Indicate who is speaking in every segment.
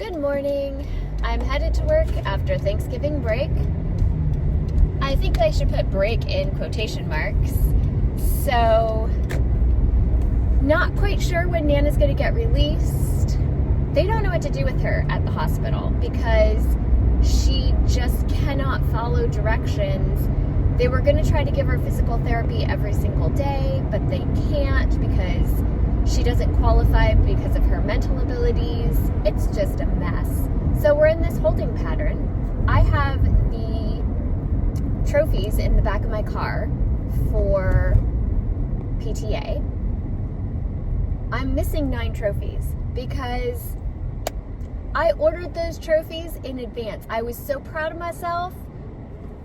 Speaker 1: Good morning. I'm headed to work after Thanksgiving break. I think I should put break in quotation marks. So, not quite sure when Nana's going to get released. They don't know what to do with her at the hospital because she just cannot follow directions. They were going to try to give her physical therapy every single day, but they can't because she doesn't qualify because of her mental abilities. It's just a mess. So we're in this holding pattern. I have the trophies in the back of my car for PTA. I'm missing 9 trophies because I ordered those trophies in advance. I was so proud of myself.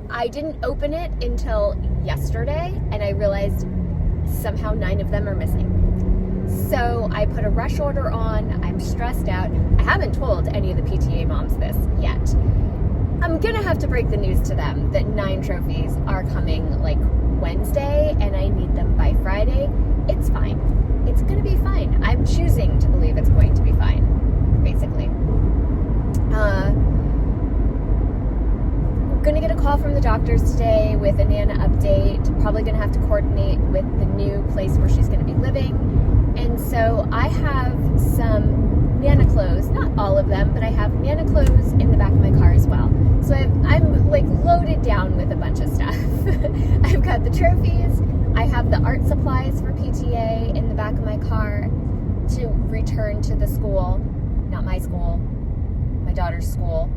Speaker 1: I didn't open it until yesterday, and I realized somehow 9 of them are missing. So I put a rush order on. I'm stressed out. I haven't told any of the PTA moms this yet. I'm gonna have to break the news to them that 9 trophies are coming like Wednesday, and I need them by Friday. It's fine. It's gonna be fine. I'm choosing to believe it's going to be fine, basically. I'm gonna get a call from the doctors today with a Nana update. Probably gonna have to coordinate with the new place where she's gonna be living. And so I have some Nana clothes, not all of them, but I have Nana clothes in the back of my car as well. So I'm like loaded down with a bunch of stuff. I've got the trophies. I have the art supplies for PTA in the back of my car to return to the school, not my school, my daughter's school.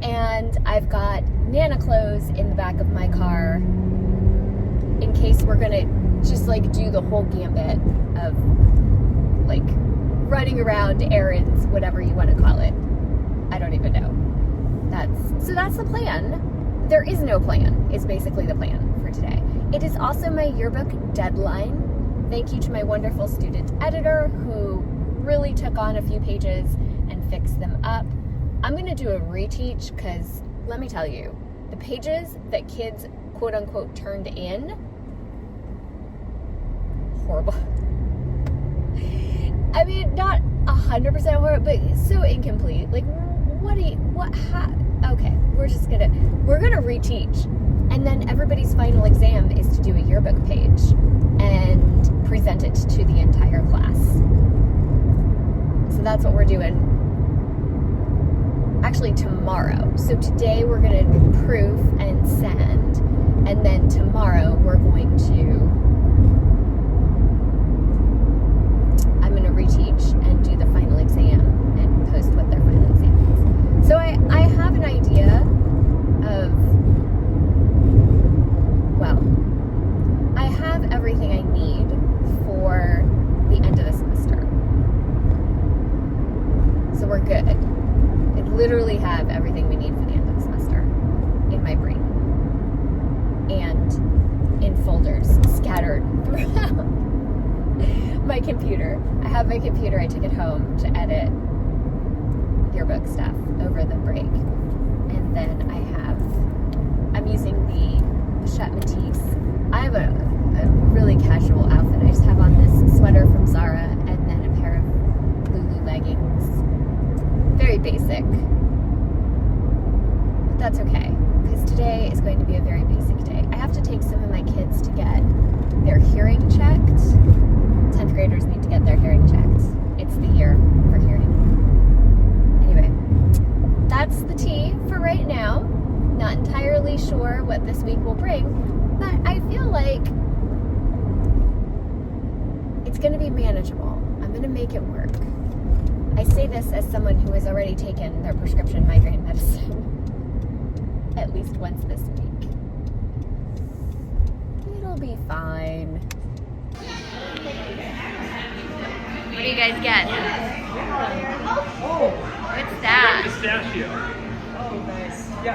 Speaker 1: And I've got Nana clothes in the back of my car in case we're gonna just like do the whole gambit of like running around errands, whatever you want to call it. I don't even know. That's the plan. There is no plan, is basically the plan for today. It is also my yearbook deadline. Thank you to my wonderful student editor who really took on a few pages and fixed them up. I'm going to do a reteach because let me tell you, the pages that kids quote unquote turned in, horrible. I mean, not 100% horrible, but so incomplete. Like, okay, we're gonna reteach. And then everybody's final exam is to do a yearbook page and present it to the entire class. So that's what we're doing. Actually, tomorrow. So today we're gonna proof and send, and then tomorrow I'm gonna reteach and do the final exam and post what their final exam is. So I have an idea of, well, I have everything I need for the end of the semester. So we're good. I literally have everything we need for the end of the semester in my brain and in folders scattered throughout my computer. I have my computer. I took it home to edit yearbook stuff over the break. And then I'm using the Bichette Matisse. I have a really casual outfit. I just have on this sweater from Zara and then a pair of Lulu leggings. Very basic. But that's okay, because today is going to be a very basic day. I have to take some of my kids to get their hearing checked. 10th graders need to get their hearing checked. It's the year for hearing. Anyway, that's the tea for right now. Not entirely sure what this week will bring, but I feel like it's going to be manageable. I'm going to make it work. I say this as someone who has already taken their prescription migraine medicine at least once this week. It'll be fine. What do you guys get?
Speaker 2: Oh,
Speaker 1: What's that?
Speaker 2: pistachio. Oh, nice. Yeah,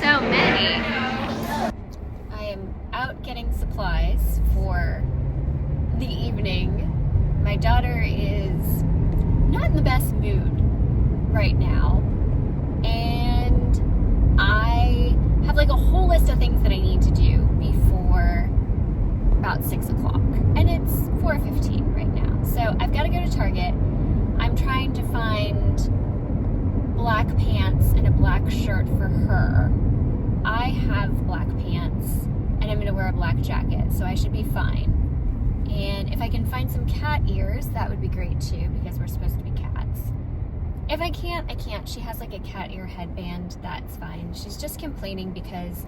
Speaker 1: So many. I am out getting supplies for the evening. My daughter is not in the best mood right now, and I have like a whole list of things that I need to do before about 6 o'clock, and it's 4:15 right now. So I've got to go to Target. I'm trying to find black pants and a black shirt for her. I have black pants and I'm going to wear a black jacket, so I should be fine. And if I can find some cat ears, that would be great too, because we're supposed to be cats. If I can't, I can't. She has like a cat ear headband, that's fine. She's just complaining because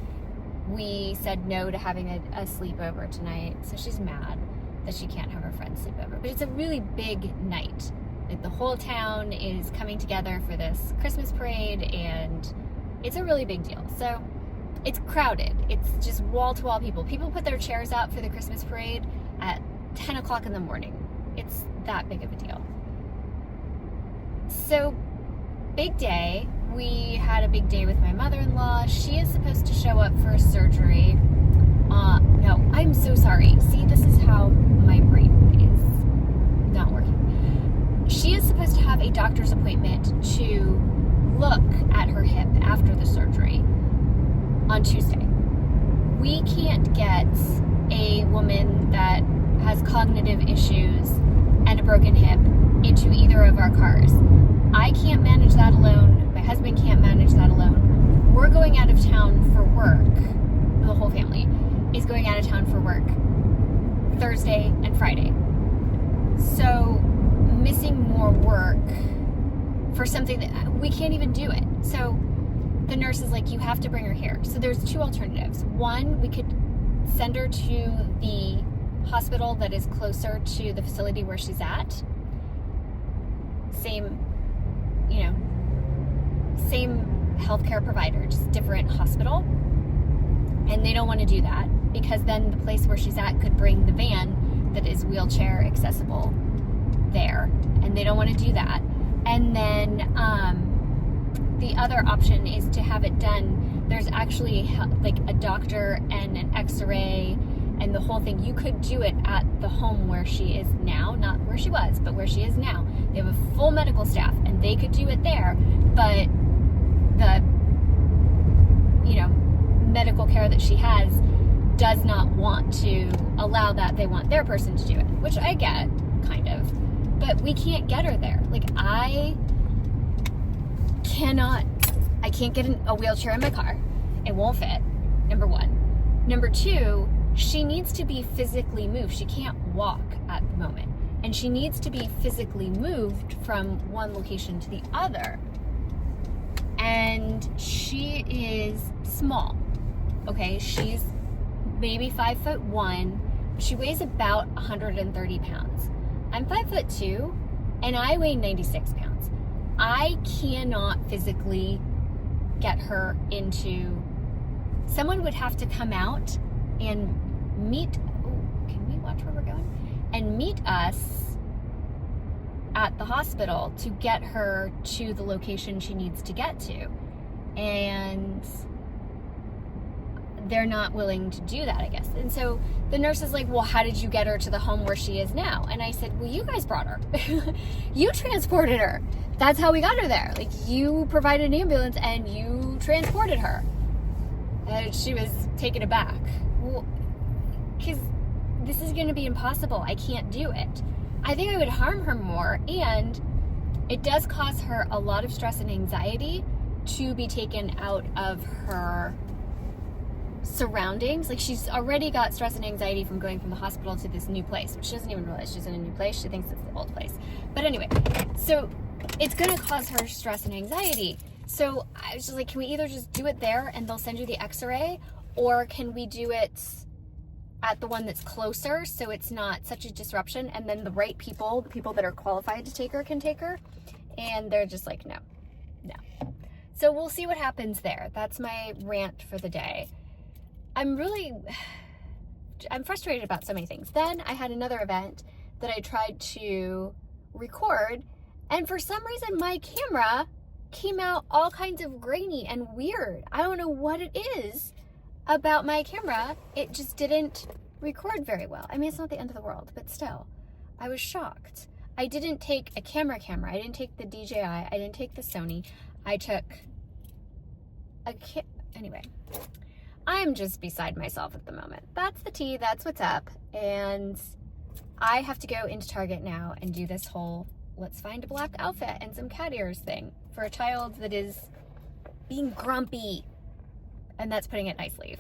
Speaker 1: we said no to having a sleepover tonight, so she's mad that she can't have her friends sleep over. But it's a really big night. Like, the whole town is coming together for this Christmas parade, and it's a really big deal. So it's crowded. It's just wall-to-wall people. People put their chairs out for the Christmas parade at 10 o'clock in the morning. It's that big of a deal. So, big day. We had a big day with my mother-in-law. She is supposed to show up for surgery. No, I'm so sorry. See, this is how my brain is not working. She is supposed to have a doctor's appointment to look at her hip after the surgery on Tuesday. We can't get a woman that has cognitive issues and a broken hip into either of our cars. I can't manage that alone. My husband can't manage that alone. We're going out of town for work. The whole family is going out of town for work Thursday and Friday. So missing more work for something that we can't even do it. So the nurse is like, you have to bring her here. So there's two alternatives. One, we could send her to the hospital that is closer to the facility where she's at. Same healthcare provider, just different hospital. And they don't want to do that because then the place where she's at could bring the van that is wheelchair accessible there. And they don't want to do that. And then the other option is to have it done. There's actually like a doctor and an x-ray and the whole thing. You could do it at the home where she is now, not where she was, but where she is now. They have a full medical staff and they could do it there, but the medical care that she has does not want to allow that. They want their person to do it, which I get, kind of, but we can't get her there. Like, I can't get a wheelchair in my car. It won't fit, number one. Number two, she needs to be physically moved. She can't walk at the moment. And she needs to be physically moved from one location to the other. And she is small. Okay, she's maybe 5'1". She weighs about 130 pounds. I'm 5'2", and I weigh 96 pounds. I cannot physically get her into. Someone would have to come out and meet. Can we watch where we're going? And meet us at the hospital to get her to the location she needs to get to. And they're not willing to do that, I guess. And so the nurse is like, well, how did you get her to the home where she is now? And I said, well, you guys brought her. You transported her. That's how we got her there. Like, you provided an ambulance and you transported her. And she was taken aback. Well, because this is going to be impossible. I can't do it. I think I would harm her more, and it does cause her a lot of stress and anxiety to be taken out of her surroundings. Like, she's already got stress and anxiety from going from the hospital to this new place, which she doesn't even realize she's in a new place. She thinks it's the old place. But anyway, so it's going to cause her stress and anxiety. So I was just like, can we either just do it there and they'll send you the x-ray, or can we do it at the one that's closer so it's not such a disruption, and then the right people, the people that are qualified to take her, can take her? And they're just like, no. So we'll see what happens there. That's my rant for the day. I'm frustrated about so many things. Then I had another event that I tried to record, and for some reason my camera came out all kinds of grainy and weird. I don't know what it is about my camera. It just didn't record very well. I mean, it's not the end of the world, but still, I was shocked. I didn't take a camera. I didn't take the DJI. I didn't take the Sony. I took anyway, I'm just beside myself at the moment. That's the tea. That's what's up. And I have to go into Target now and do this whole let's find a black outfit and some cat ears thing for a child that is being grumpy. And that's putting it nicely.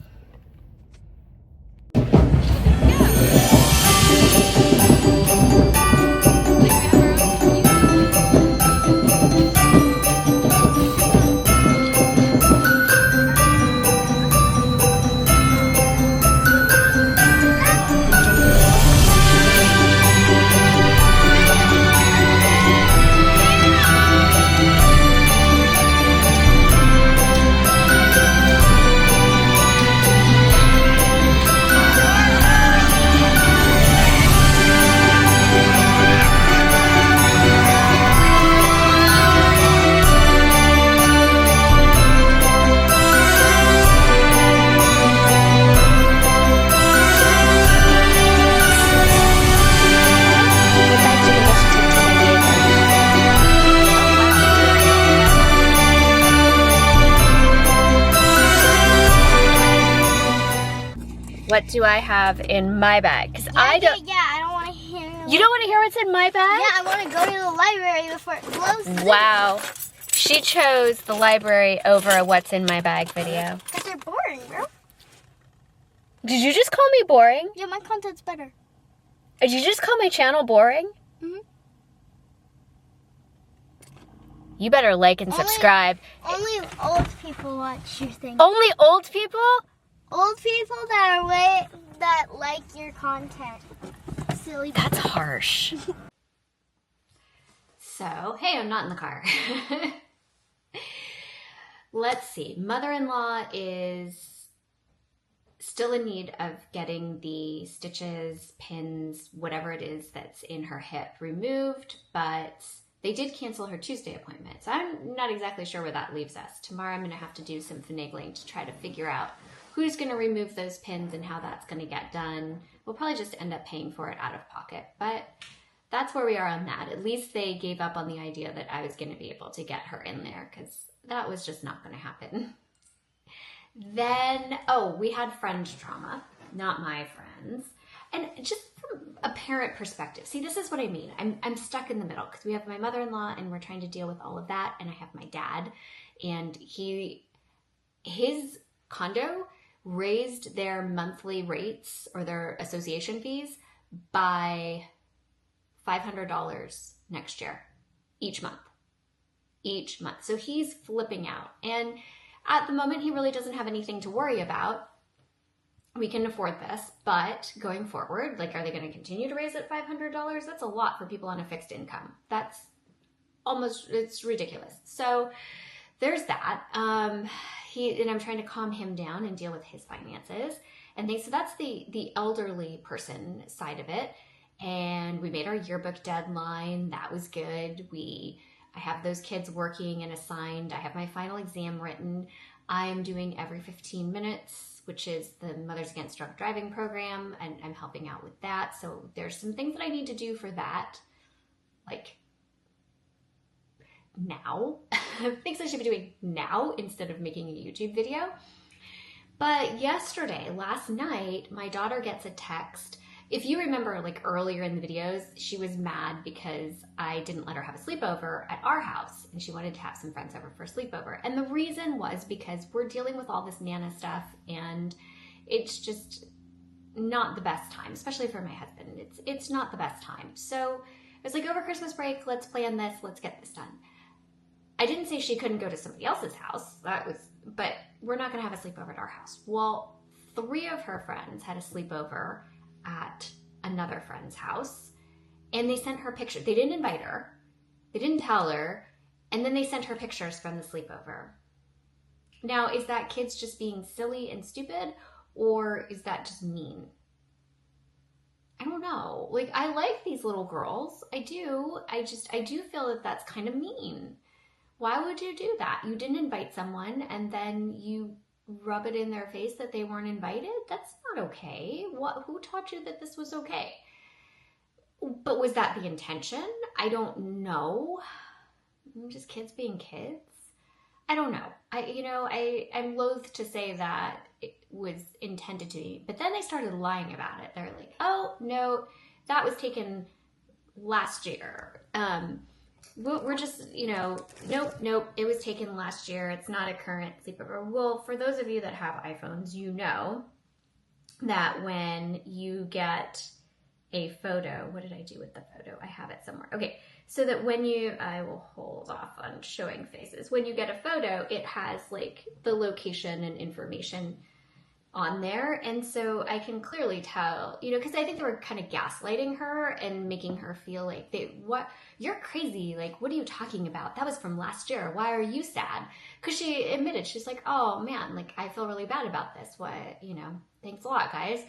Speaker 1: What do I have in my bag? Because I don't
Speaker 3: want to hear.
Speaker 1: You don't want to hear what's in my bag?
Speaker 3: Yeah, I want to go to the library before it closes.
Speaker 1: Wow. She chose the library over a what's in my bag video.
Speaker 3: Because they're boring, bro.
Speaker 1: Did you just call me boring?
Speaker 3: Yeah, my content's better.
Speaker 1: Did you just call my channel boring?
Speaker 3: Mhm.
Speaker 1: You better like and subscribe.
Speaker 3: Only old people watch your thing.
Speaker 1: Only old people?
Speaker 3: Old people that like your content. Silly.
Speaker 1: That's harsh. So, hey, I'm not in the car. Let's see. Mother-in-law is still in need of getting the stitches, pins, whatever it is that's in her hip removed, but they did cancel her Tuesday appointment. So I'm not exactly sure where that leaves us. Tomorrow I'm going to have to do some finagling to try to figure out who's going to remove those pins and how that's going to get done. We'll probably just end up paying for it out of pocket, but that's where we are on that. At least they gave up on the idea that I was going to be able to get her in there, because that was just not going to happen. Then, we had friend trauma, not my friends. And just from a parent perspective, see, this is what I mean. I'm stuck in the middle because we have my mother-in-law and we're trying to deal with all of that. And I have my dad, and his condo raised their monthly rates or their association fees by $500 next year, each month. So he's flipping out. And at the moment, he really doesn't have anything to worry about. We can afford this, but going forward, are they going to continue to raise it $500? That's a lot for people on a fixed income. It's ridiculous. So there's that. And I'm trying to calm him down and deal with his finances. So that's the elderly person side of it. And we made our yearbook deadline. That was good. I have those kids working and assigned. I have my final exam written. I am doing every 15 minutes, which is the Mothers Against Drunk Driving program, and I'm helping out with that. So there's some things that I need to do for that, now. Things I should be doing now instead of making a YouTube video. But last night, my daughter gets a text. If you remember, earlier in the videos, she was mad because I didn't let her have a sleepover at our house, and she wanted to have some friends over for a sleepover. And the reason was because we're dealing with all this Nana stuff, and it's just not the best time, especially for my husband. It's not the best time. So I was like, over Christmas break, let's plan this, let's get this done. I didn't say she couldn't go to somebody else's house, but we're not gonna have a sleepover at our house. Well, 3 of her friends had a sleepover at another friend's house, and they sent her pictures. They didn't invite her, they didn't tell her, and then they sent her pictures from the sleepover. Now, is that kids just being silly and stupid, or is that just mean? I don't know. I like these little girls. I do. I do feel that that's kind of mean. Why would you do that? You didn't invite someone and then you rub it in their face that they weren't invited? That's not okay. Who taught you that this was okay? But was that the intention? I don't know. Just kids being kids? I don't know. I'm loath to say that it was intended to be, but then they started lying about it. They're like, oh, no, that was taken last year. We're just, nope, it was taken last year. It's not a current sleepover. Well, for those of you that have iPhones, you know that when you get a photo, what did I do with the photo? I have it somewhere. Okay, so that I will hold off on showing faces. When you get a photo, it has like the location and information on there. And so I can clearly tell, because I think they were kind of gaslighting her and making her feel like, you're crazy. Like, what are you talking about? That was from last year. Why are you sad? Because she admitted, she's like, oh man, like I feel really bad about this. What, thanks a lot, guys.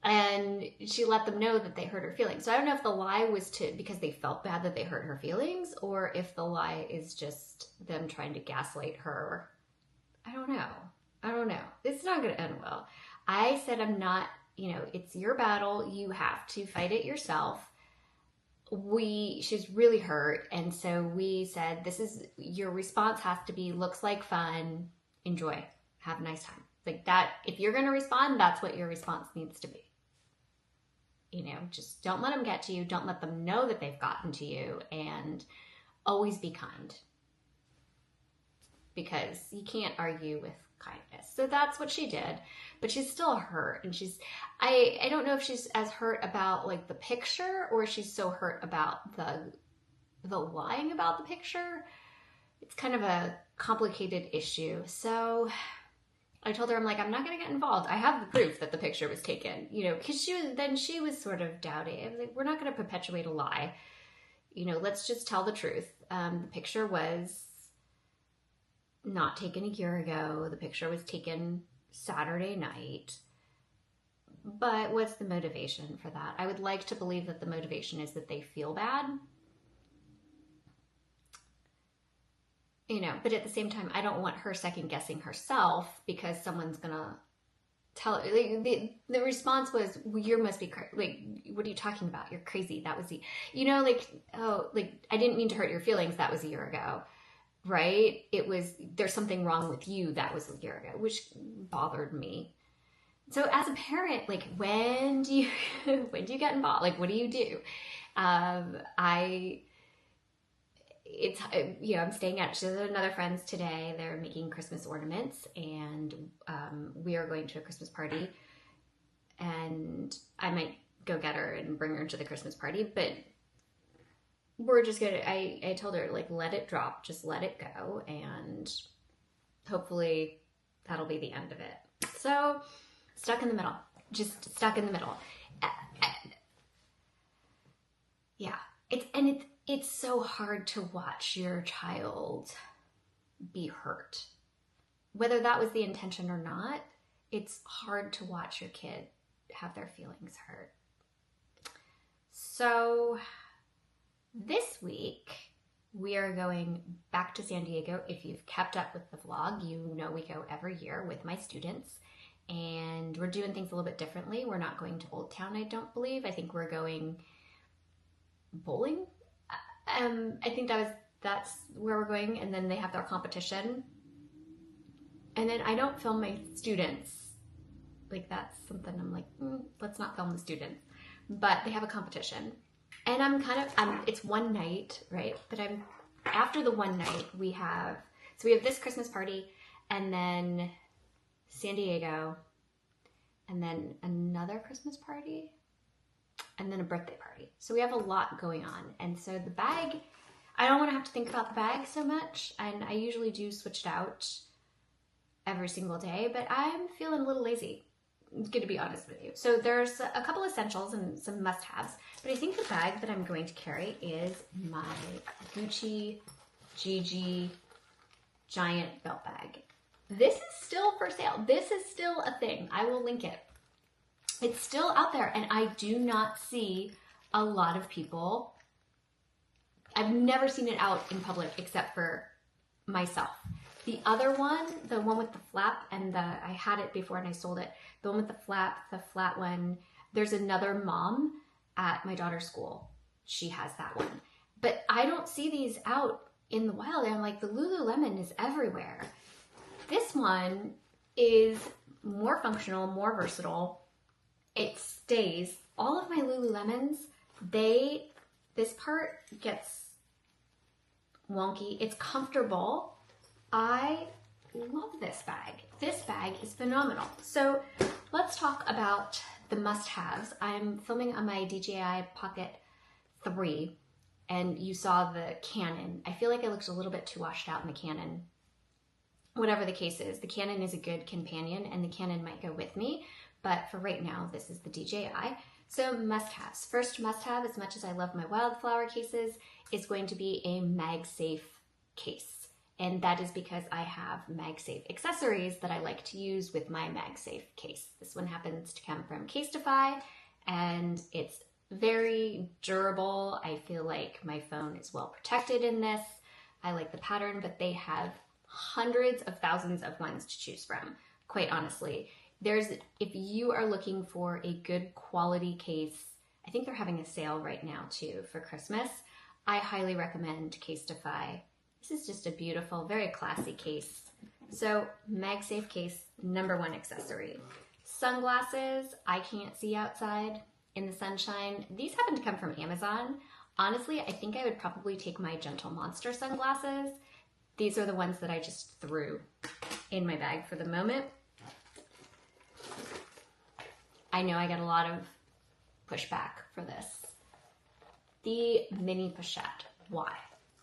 Speaker 1: And she let them know that they hurt her feelings. So I don't know if the lie was because they felt bad that they hurt her feelings, or if the lie is just them trying to gaslight her. I don't know. It's not going to end well. I said, I'm not, it's your battle. You have to fight it yourself. She's really hurt. And so we said, your response has to be, looks like fun, enjoy, have a nice time. Like that, if you're going to respond, that's what your response needs to be. Just don't let them get to you. Don't let them know that they've gotten to you, and always be kind, because you can't argue with kindness. So that's what she did, but she's still hurt. And I don't know if she's as hurt about like the picture, or she's so hurt about the lying about the picture. It's kind of a complicated issue. So I told her, I'm like, I'm not going to get involved. I have the proof that the picture was taken, because she was sort of doubting. I was like, we're not going to perpetuate a lie. Let's just tell the truth. The picture was not taken a year ago. The picture was taken Saturday night. But what's the motivation for that? I would like to believe that the motivation is that they feel bad. But at the same time, I don't want her second guessing herself because someone's gonna tell her. Like, the response was, well, you must be crazy. Like, what are you talking about? You're crazy. That was I didn't mean to hurt your feelings. That was a year ago, right? There's something wrong with you. That was a year ago, which bothered me. So as a parent, like, when do you get involved? Like, what do you do? I'm staying at another friend's today. They're making Christmas ornaments, and we are going to a Christmas party, and I might go get her and bring her to the Christmas party, but we're just gonna, I told her, like, let it drop, just let it go, and hopefully that'll be the end of it. So stuck in the middle, just stuck in the middle. Yeah, it's so hard to watch your child be hurt. Whether that was the intention or not, it's hard to watch your kid have their feelings hurt. So this week, we are going back to San Diego. If you've kept up with the vlog, you know we go every year with my students, and we're doing things a little bit differently. We're not going to Old Town, I don't believe. I think we're going bowling. I think that's where we're going, and then they have their competition. And then I don't film my students. Like, that's something I'm like, let's not film the students. But they have a competition. And it's one night, right? But after the one night, we have this Christmas party, and then San Diego, and then another Christmas party, and then a birthday party. So we have a lot going on. And so the bag, I don't want to have to think about the bag so much. And I usually do switch it out every single day, but I'm feeling a little lazy. I'm going to be honest with you. So there's a couple essentials and some must-haves, but I think the bag that I'm going to carry is my Gucci GG giant belt bag. This is still for sale. This is still a thing. I will link it. It's still out there, and I do not see a lot of people. I've never seen it out in public except for myself. The other one, the one with the flap, and I had it before and I sold it. The one with the flat one, there's another mom at my daughter's school. She has that one. But I don't see these out in the wild. And I'm like, the Lululemon is everywhere. This one is more functional, more versatile. It stays all of my Lululemons, this part gets wonky. It's comfortable. I love this bag. This bag is phenomenal. So let's talk about the must-haves. I'm filming on my DJI Pocket 3, and you saw the Canon. I feel like I looked a little bit too washed out in the Canon. Whatever the case is, the Canon is a good companion, and the Canon might go with me, but for right now, this is the DJI. So must-haves. First must-have, as much as I love my wildflower cases, is going to be a MagSafe case. And that is because I have MagSafe accessories that I like to use with my MagSafe case. This one happens to come from Casetify, and it's very durable. I feel like my phone is well protected in this. I like the pattern, but they have hundreds of thousands of ones to choose from, quite honestly. If you are looking for a good quality case, I think they're having a sale right now too for Christmas. I highly recommend Casetify. This is just a beautiful, very classy case. So MagSafe case, #1 accessory. Sunglasses, I can't see outside in the sunshine. These happen to come from Amazon. Honestly, I think I would probably take my Gentle Monster sunglasses. These are the ones that I just threw in my bag for the moment. I know I get a lot of pushback for this. The mini pochette. Why?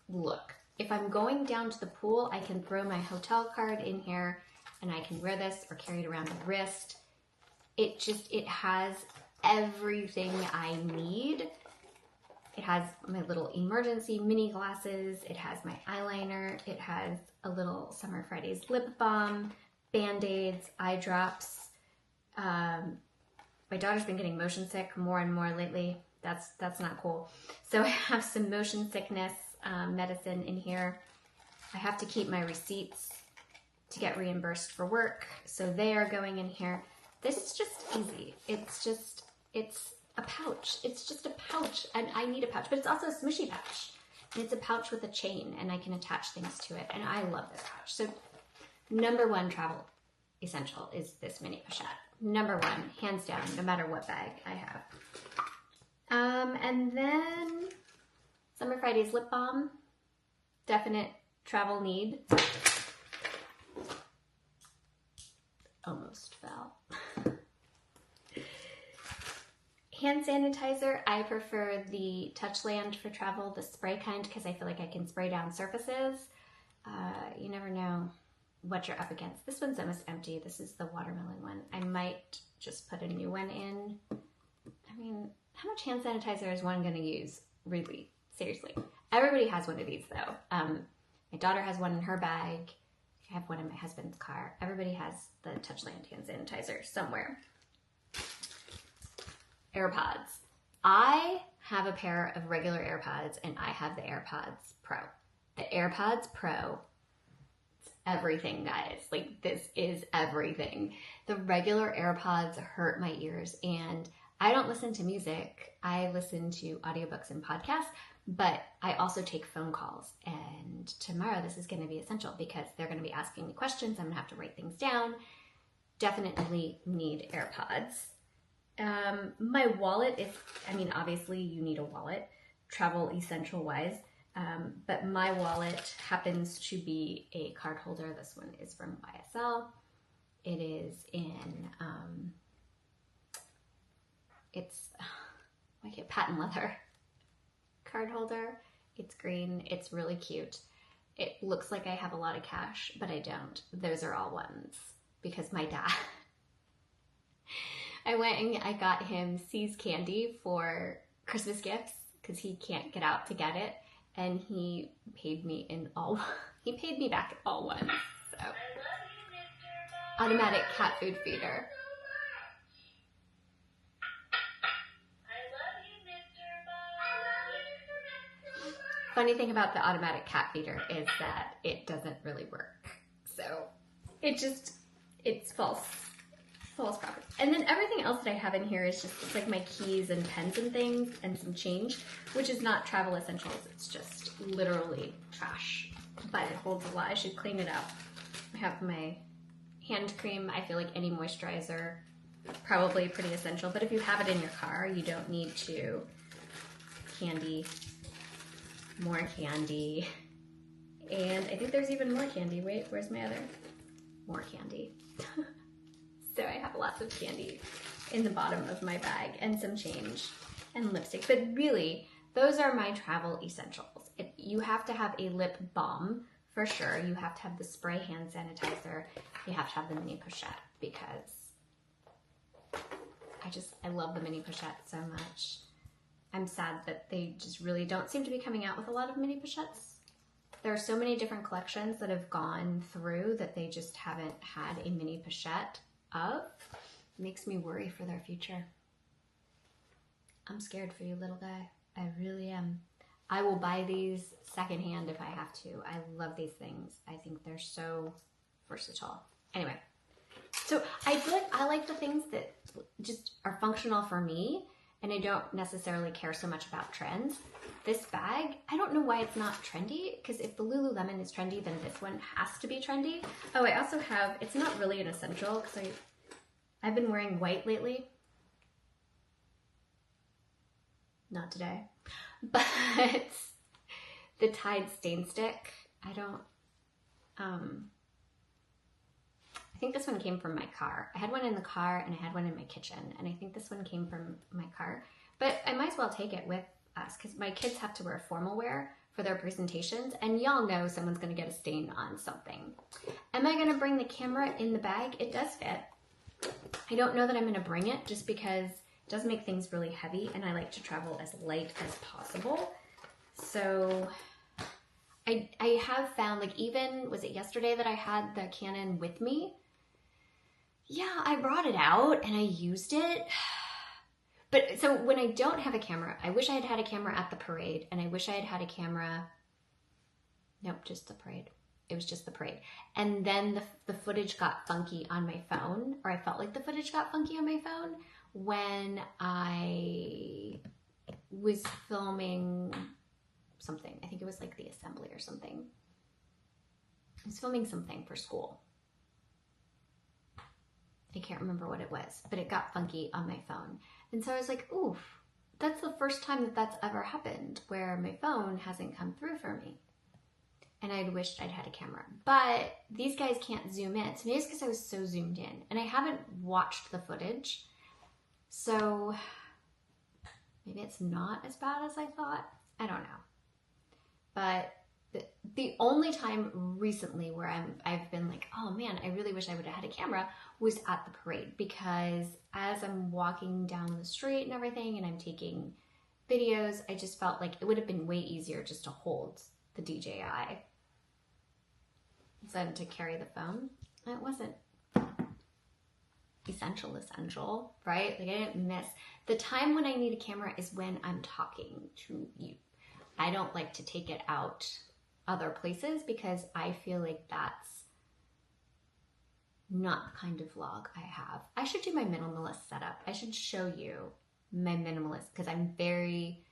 Speaker 1: Look, if I'm going down to the pool, I can throw my hotel card in here and I can wear this or carry it around the wrist. It has everything I need. It has my little emergency mini glasses. It has my eyeliner. It has a little Summer Fridays lip balm, Band-Aids, eye drops. My daughter's been getting motion sick more and more lately. That's not cool. So I have some motion sickness medicine in here. I have to keep my receipts to get reimbursed for work, so they are going in here. This is just easy. It's a pouch. It's just a pouch, and I need a pouch, but it's also a smushy pouch. And it's a pouch with a chain, and I can attach things to it, and I love this pouch. So #1 travel essential is this mini pochette. #1, hands down, no matter what bag I have. And then Summer Fridays lip balm, definite travel need. Almost fell. Hand sanitizer, I prefer the Touchland for travel, the spray kind, because I feel like I can spray down surfaces. You never know what you're up against. This one's almost empty. This is the watermelon one. I might just put a new one in. I mean, how much hand sanitizer is one going to use? Really? Seriously. Everybody has one of these though. My daughter has one in her bag. I have one in my husband's car. Everybody has the Touchland hand sanitizer somewhere. AirPods. I have a pair of regular AirPods and I have the AirPods Pro. The AirPods Pro, it's everything, guys. Like, this is everything. The regular AirPods hurt my ears, and I don't listen to music. I listen to audiobooks and podcasts, but I also take phone calls. And tomorrow this is going to be essential because they're going to be asking me questions. I'm going to have to write things down. Definitely need AirPods. My wallet, obviously you need a wallet, travel essential wise, but my wallet happens to be a card holder. This one is from YSL. It is in, it's like a patent leather card holder. It's green. It's really cute. It looks like I have a lot of cash, but I don't. Those are all ones because my dad, I went and I got him See's candy for Christmas gifts because he can't get out to get it, and he paid me back in all ones. So, automatic cat food feeder. Funny thing about the automatic cat feeder is that it doesn't really work. So it's false property. And then everything else that I have in here is just, it's like my keys and pens and things and some change, which is not travel essentials. It's just literally trash, but it holds a lot. I should clean it up. I have my hand cream. I feel like any moisturizer probably pretty essential, but if you have it in your car, you don't need to candy, more candy. And I think there's even more candy. Wait, where's my other? More candy. So I have lots of candy in the bottom of my bag and some change and lipstick. But really, those are my travel essentials. You have to have a lip balm for sure. You have to have the spray hand sanitizer. You have to have the mini pochette because I love the mini pochette so much. I'm sad that they just really don't seem to be coming out with a lot of mini pochettes. There are so many different collections that have gone through that they just haven't had a mini pochette of. It makes me worry for their future. I'm scared for you, little guy. I really am. I will buy these secondhand if I have to. I love these things. I think they're so versatile. Anyway, so I feel like I like the things that just are functional for me, and I don't necessarily care so much about trends. This bag, I don't know why it's not trendy, because if the Lululemon is trendy, then this one has to be trendy. Oh, I also have, it's not really an essential, because I've been wearing white lately. Not today. But the Tide Stain Stick, I think this one came from my car. I had one in the car and I had one in my kitchen, and I think this one came from my car. But I might as well take it with us because my kids have to wear formal wear for their presentations, and y'all know someone's gonna get a stain on something. Am I gonna bring the camera in the bag? It does fit. I don't know that I'm gonna bring it just because it does make things really heavy, and I like to travel as light as possible. So I have found, like, even, was it yesterday that I had the Canon with me? Yeah, I brought it out and I used it. But so when I don't have a camera, I wish I had had a camera at the parade, and I wish I had had a camera, nope, just the parade. It was just the parade. And then the footage got funky on my phone, or I felt like the footage got funky on my phone when I was filming something. I think it was like the assembly or something. I was filming something for school. I can't remember what it was, but it got funky on my phone. And so I was like, oof, that's the first time that that's ever happened where my phone hasn't come through for me. And I'd wished I'd had a camera. But these guys can't zoom in. So maybe it's because I was so zoomed in. And I haven't watched the footage. So maybe it's not as bad as I thought. I don't know. But the only time recently where I've been like, oh man, I really wish I would have had a camera was at the parade, because as I'm walking down the street and everything and I'm taking videos, I just felt like it would have been way easier just to hold the DJI than to carry the phone. It wasn't essential, right? Like I didn't miss. The time when I need a camera is when I'm talking to you. I don't like to take it out other places because I feel like that's not the kind of vlog I have. I should do my minimalist setup. I should show you my minimalist, because I'm very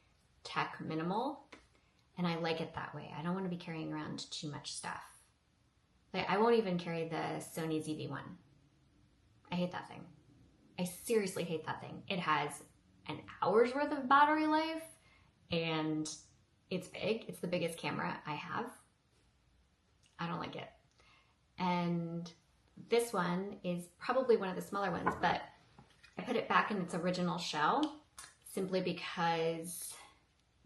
Speaker 1: tech minimal and I like it that way. I don't want to be carrying around too much stuff. Like I won't even carry the Sony ZV-1. I hate that thing. I seriously hate that thing. It has an hour's worth of battery life and it's big. It's the biggest camera I have. I don't like it. And this one is probably one of the smaller ones, but I put it back in its original shell simply because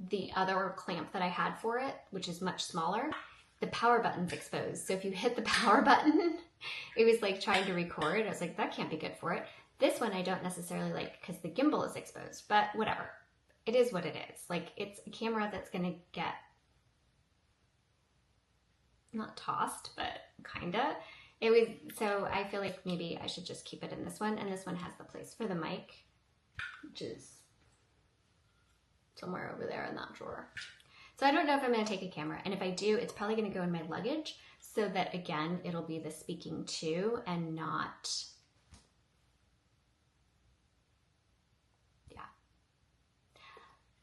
Speaker 1: the other clamp that I had for it, which is much smaller, the power button's exposed. So if you hit the power button, it was like trying to record. I was like, that can't be good for it. This one I don't necessarily like because the gimbal is exposed, but whatever. It is what it is. Like, it's a camera that's gonna get, not tossed, but kinda. It was, so I feel like maybe I should just keep it in this one, and this one has the place for the mic, which is somewhere over there in that drawer. So I don't know if I'm gonna take a camera, and if I do, it's probably gonna go in my luggage, so that again, it'll be the speaking to and not,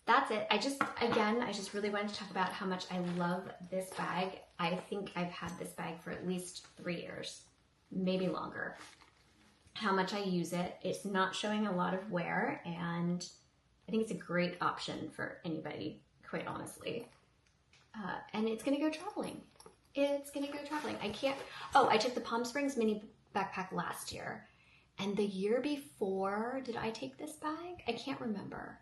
Speaker 1: that's it. I just really wanted to talk about how much I love this bag. I think I've had this bag for at least 3 years, maybe longer. how much I use it. It's not showing a lot of wear, and I think it's a great option for anybody, quite honestly. And it's gonna go traveling. It's gonna go traveling. I took the Palm Springs mini backpack last year, and the year before, did I take this bag? I can't remember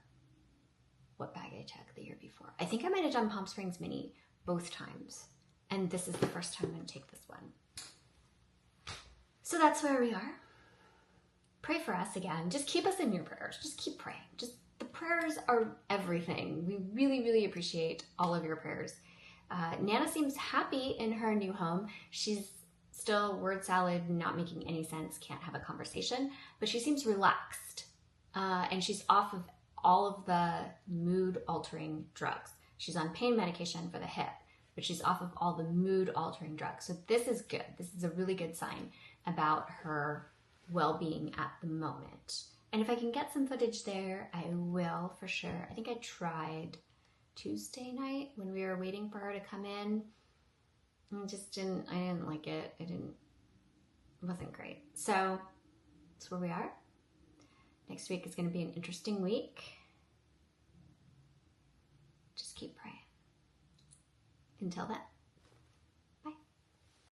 Speaker 1: what bag I took the year before. I think I might have done Palm Springs mini both times, and this is the first time I'm gonna take this one. So that's where we are. Pray for us again. Just keep us in your prayers. Just keep praying. The prayers are everything. We really, really appreciate all of your prayers. Nana seems happy in her new home. She's still word salad, not making any sense, can't have a conversation, but she seems relaxed. And she's off of all of the mood-altering drugs. She's on pain medication for the hip, but she's off of all the mood-altering drugs. So this is good. This is a really good sign about her well-being at the moment. And if I can get some footage there, I will for sure. I think I tried Tuesday night when we were waiting for her to come in. I didn't like it. It wasn't great. So that's where we are. Next week is going to be an interesting week. Just keep praying. Until then.